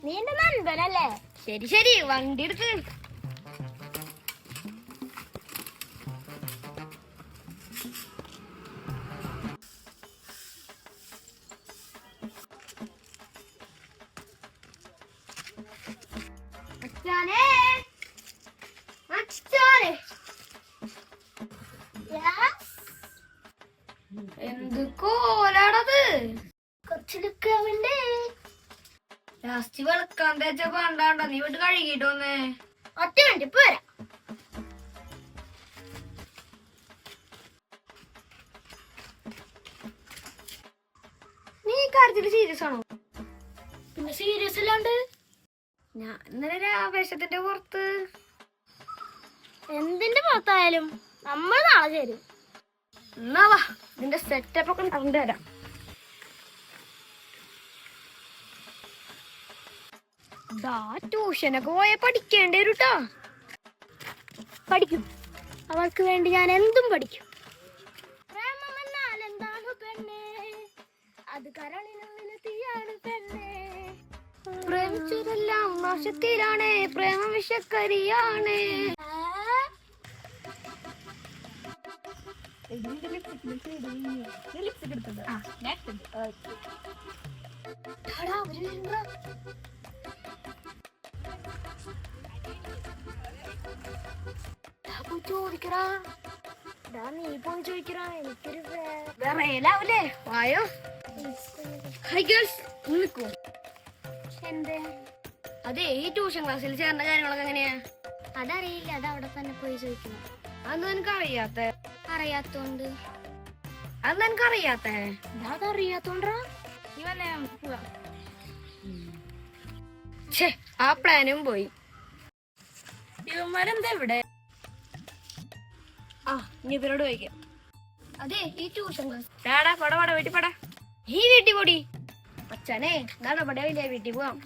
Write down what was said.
നീ എന്റെ നൻപനല്ലേ? ശരി ശരി, വണ്ടി എടുക്ക്. അച്ഛാനേ, അച്ഛാനേ. എന്ത് കോലാടത്? കുറച്ചെടുക്കാവുണ്ട്. ലാസ്റ്റ് വെളുക്കാൻ തേച്ച പണ്ടാണ്ട, നീ വീട്ട് കഴുകിട്ട് വന്നേ. ഒറ്റ മിനിറ്റ് പോരാ. നീ കാര്യത്തില് സീരിയസ് ആണോ? പിന്നെ സീരിയസ് അല്ലാണ്ട് ഞാൻ ഇന്നലെ ആവേശത്തിന്റെ പുറത്ത്. എന്തിന്റെ പുറത്തായാലും നമ്മൾ നാളെ ചേരും. എന്നാ വാ, നിന്റെ സെറ്റപ്പ് ഒക്കെ കണ്ടുതരാം. ട്യൂഷനൊക്കെ പോയ പഠിക്കേണ്ടി വരും ട്ടോ. പഠിക്കും, അവൾക്ക് വേണ്ടി ഞാൻ എന്തും പഠിക്കും. പ്രേമം എന്നാൽ എന്താണ് പെണ്ണേ, അത് കരളിനുള്ളിലെ തീയാണ് പെണ്ണേ. പ്രേമിച്ചതെല്ലാം നാശത്തിലാണ്, പ്രേമം വിഷക്കരിയാണ്. ചോദിക്കടാ, നീ പോയി ചോദിക്കടാ. എനിക്കൊരു വിറയലാവൂലേ? വായോ. ഹൈ ഗേൾസ്, നിൽക്കൂ. എന്തേ? അതെ, ഈ ട്യൂഷൻ ക്ലാസ്സിൽ ചേർന്ന കാര്യങ്ങളൊക്കെ എങ്ങനെയാ? അതറിയില്ല, അത് അവിടെ തന്നെ പോയി ചോദിക്കണം. അതൊന്നും എനിക്ക് അറിയാത്ത. അറിയാത്തോണ്ട്. അതൊന്നും എനിക്ക് അറിയാത്ത. അതറിയാത്തോണ്ടാ. ആ പ്ലാനും പോയി. ഇവന്മാരെന്താ ഇവിടെ? ആ, ഇനി ഇവരോട് ചോദിക്കാം. അതെ, ഈ ട്യൂഷൻ ക്ലാസ്. പട വീട്ടിൽ പടാ. ഈ വീട്ടിൽ പൊടി. അച്ഛനെ, നാളെ ഇവിടെ വീട്ടിൽ പോവാം.